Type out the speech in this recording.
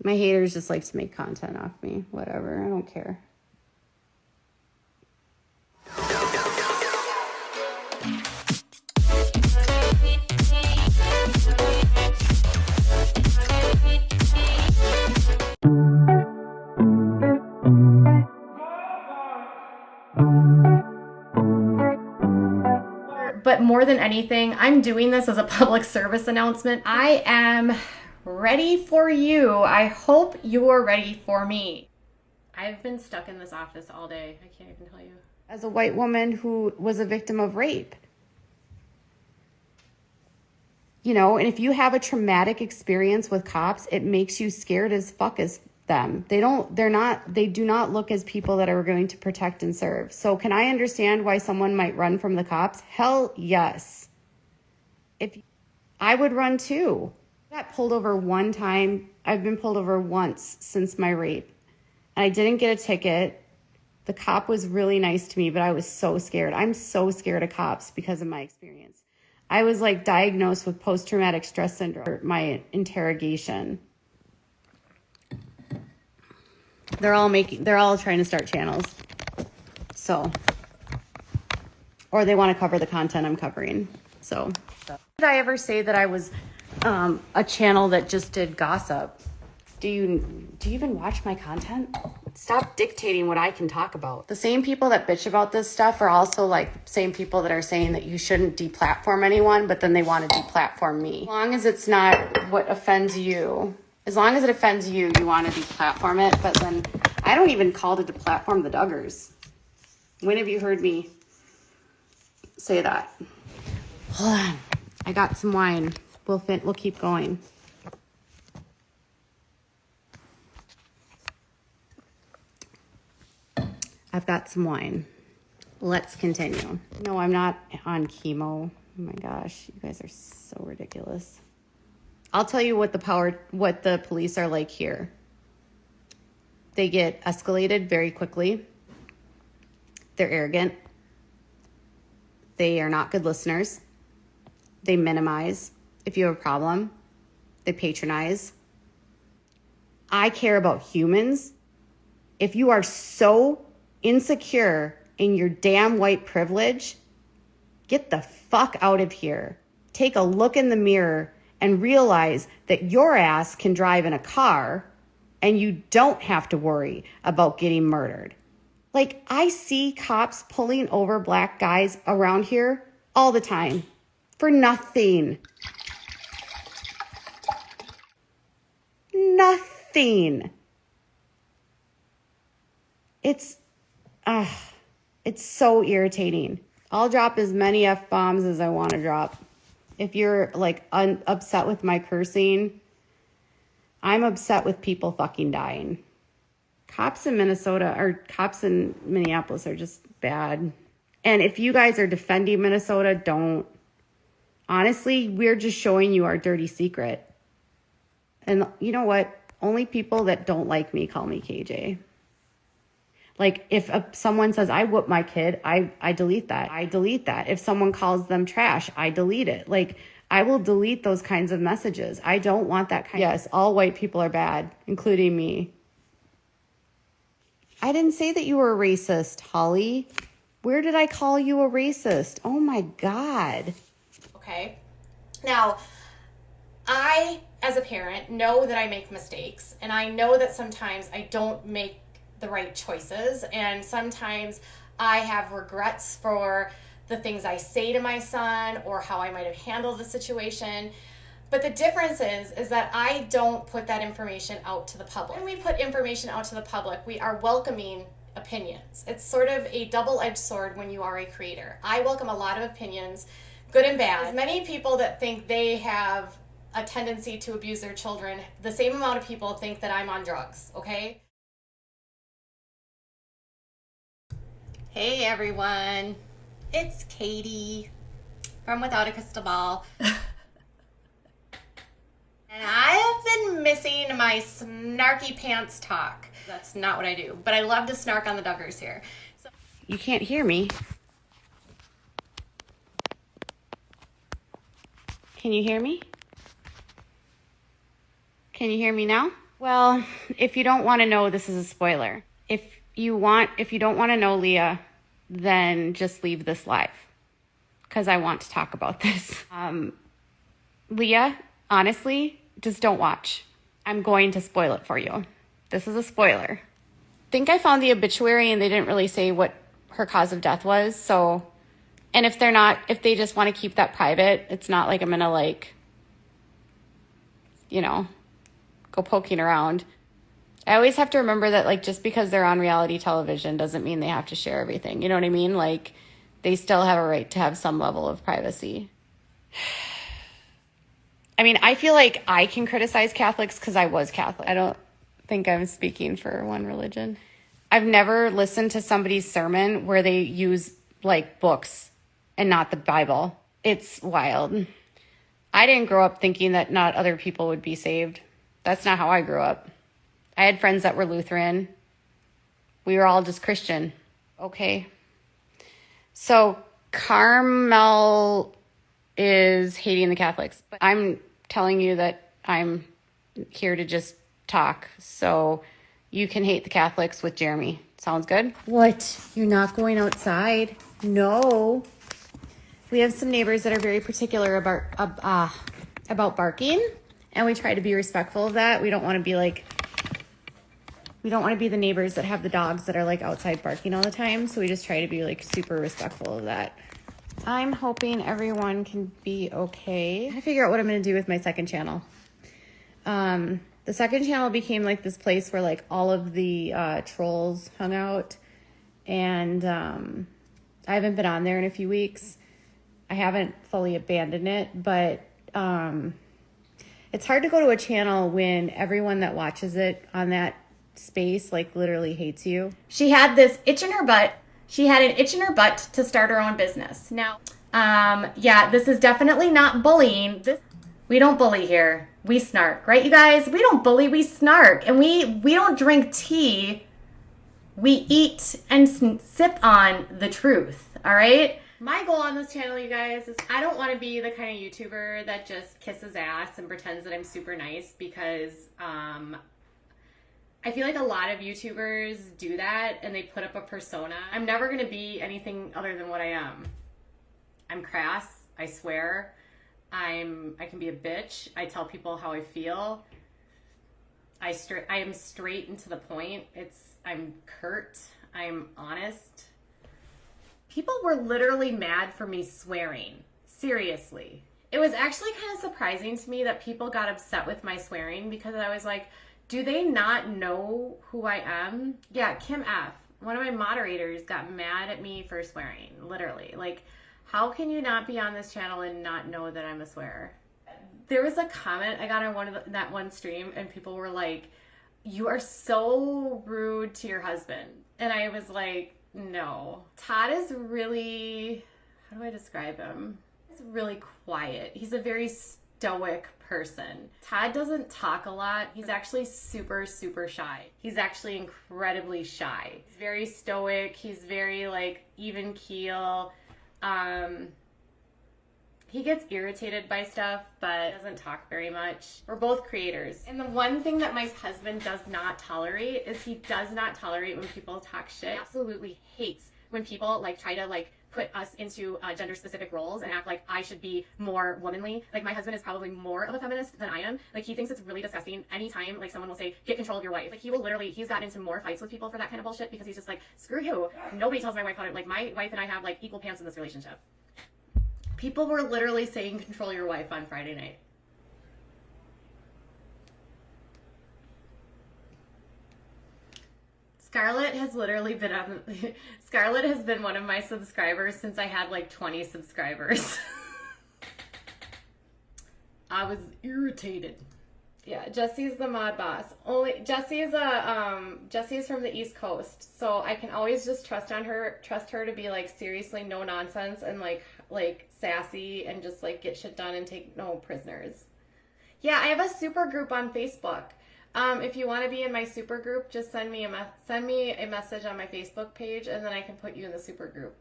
My haters just like to make content off me. Whatever, I don't care. But more than anything, I'm doing this as a public service announcement. I am ready for you. I hope you're ready for me. I've been stuck in this office all day. I can't even tell you. As a white woman who was a victim of rape. You know, and if you have a traumatic experience with cops, it makes you scared as fuck as them. They do not look as people that are going to protect and serve. So can I understand why someone might run from the cops? Hell yes. If I would run too. I got pulled over one time. I've been pulled over once since my rape. And I didn't get a ticket. The cop was really nice to me, but I was so scared. I'm so scared of cops because of my experience. I was like diagnosed with post-traumatic stress syndrome, my interrogation. They're all trying to start channels. So, or they want to cover the content I'm covering. So, did I ever say that I was a channel that just did gossip? Do you even watch my content? Stop dictating what I can talk about. The same people that bitch about this stuff are also like the same people that are saying that you shouldn't deplatform anyone, but then they want to deplatform me. As long as it's not what offends you, as long as it offends you, you want to deplatform it. But then I don't even call to deplatform the Duggars. When have you heard me say that? Hold on. I got some wine. We'll keep going. I've got some wine. Let's continue. No, I'm not on chemo. Oh my gosh, you guys are so ridiculous. I'll tell you what the police are like here. They get escalated very quickly. They're arrogant. They are not good listeners. They minimize if you have a problem. They patronize. I care about humans. If you are so insecure in your damn white privilege, get the fuck out of here. Take a look in the mirror and realize that your ass can drive in a car and you don't have to worry about getting murdered. Like, I see cops pulling over black guys around here all the time for nothing. Nothing. It's so irritating. I'll drop as many F-bombs as I want to drop. If you're like upset with my cursing, I'm upset with people fucking dying. Cops in Minneapolis are just bad. And if you guys are defending Minnesota, don't. Honestly, we're just showing you our dirty secret. And you know what? Only people that don't like me call me KJ. Like, if someone says, I whoop my kid, I delete that. I delete that. If someone calls them trash, I delete it. Like, I will delete those kinds of messages. I don't want that kind of... Yes, all white people are bad, including me. I didn't say that you were a racist, Holly. Where did I call you a racist? Oh, my God. Okay. Now, I, as a parent, know that I make mistakes. And I know that sometimes I don't make the right choices, and sometimes I have regrets for the things I say to my son or how I might have handled the situation. But the difference is that I don't put that information out to the public. When we put information out to the public, we are welcoming opinions. It's sort of a double-edged sword when you are a creator. I welcome a lot of opinions, good and bad. As many people that think they have a tendency to abuse their children, the same amount of people think that I'm on drugs, okay? Hey everyone, it's Katie from Without a Crystal Ball. And I have been missing my snarky pants talk. That's not what I do, but I love to snark on the Duggars here. So, You can't hear me. Can you hear me? Can you hear me now? Well, if you don't want to know, this is a spoiler. If you don't want to know, Leah, then just leave this live because I want to talk about this. Leah, honestly, just don't watch. I'm going to spoil it for you. This is a spoiler. I think I found the obituary and they didn't really say what her cause of death was. So, and if they just want to keep that private, it's not like I'm going to like, go poking around. I always have to remember that, like, just because they're on reality television doesn't mean they have to share everything. You know what I mean? Like, they still have a right to have some level of privacy. I mean, I feel like I can criticize Catholics because I was Catholic. I don't think I'm speaking for one religion. I've never listened to somebody's sermon where they use, like, books and not the Bible. It's wild. I didn't grow up thinking that not other people would be saved. That's not how I grew up. I had friends that were Lutheran. We were all just Christian. Okay. So Carmel is hating the Catholics. But I'm telling you that I'm here to just talk. So you can hate the Catholics with Jeremy. Sounds good? What? You're not going outside? No. We have some neighbors that are very particular about barking. And we try to be respectful of that. We don't want to be the neighbors that have the dogs that are like outside barking all the time. So we just try to be like super respectful of that. I'm hoping everyone can be okay. I figure out what I'm going to do with my second channel. The second channel became like this place where like all of the trolls hung out. And I haven't been on there in a few weeks. I haven't fully abandoned it, but it's hard to go to a channel when everyone that watches it on that space like literally hates you. She had this itch in her butt. She had an itch in her butt to start her own business. Now, yeah, this is definitely not bullying. We don't bully here. We snark, right, you guys? We don't bully, we snark. And we don't drink tea. We eat and sip on the truth, all right? My goal on this channel, you guys, is I don't want to be the kind of YouTuber that just kisses ass and pretends that I'm super nice because I feel like a lot of YouTubers do that and they put up a persona. I'm never going to be anything other than what I am. I'm crass. I swear. I can be a bitch. I tell people how I feel. I am straight and to the point. I'm curt. I'm honest. People were literally mad for me swearing. Seriously. It was actually kind of surprising to me that people got upset with my swearing because I was like, do they not know who I am? Yeah, Kim F., one of my moderators, got mad at me for swearing, literally. Like, how can you not be on this channel and not know that I'm a swearer? There was a comment I got on that one stream and people were like, you are so rude to your husband. And I was like, no. Todd is really, how do I describe him? He's really quiet. He's a very stoic person. Todd doesn't talk a lot. He's actually super, super shy. He's actually incredibly shy. He's very stoic. He's very like even keel. He gets irritated by stuff, but doesn't talk very much. We're both creators. And the one thing that my husband does not tolerate is he does not tolerate when people talk shit. He absolutely hates when people like try to like put us into gender specific roles and act like I should be more womanly. Like my husband is probably more of a feminist than I am. Like he thinks it's really disgusting anytime like someone will say, get control of your wife. Like he will literally, he's gotten into more fights with people for that kind of bullshit because he's just like, screw you. Nobody tells my wife how to, like my wife and I have like equal pants in this relationship. People were literally saying control your wife on Friday night. Scarlett has literally been on, Scarlett has been one of my subscribers since I had like 20 subscribers. I was irritated. Yeah, Jesse's the mod boss. Jesse's from the East Coast, so I can always just trust her to be like seriously no nonsense and like sassy and just like get shit done and take no prisoners. Yeah, I have a super group on Facebook. If you want to be in my super group, just send me a message on my Facebook page and then I can put you in the super group.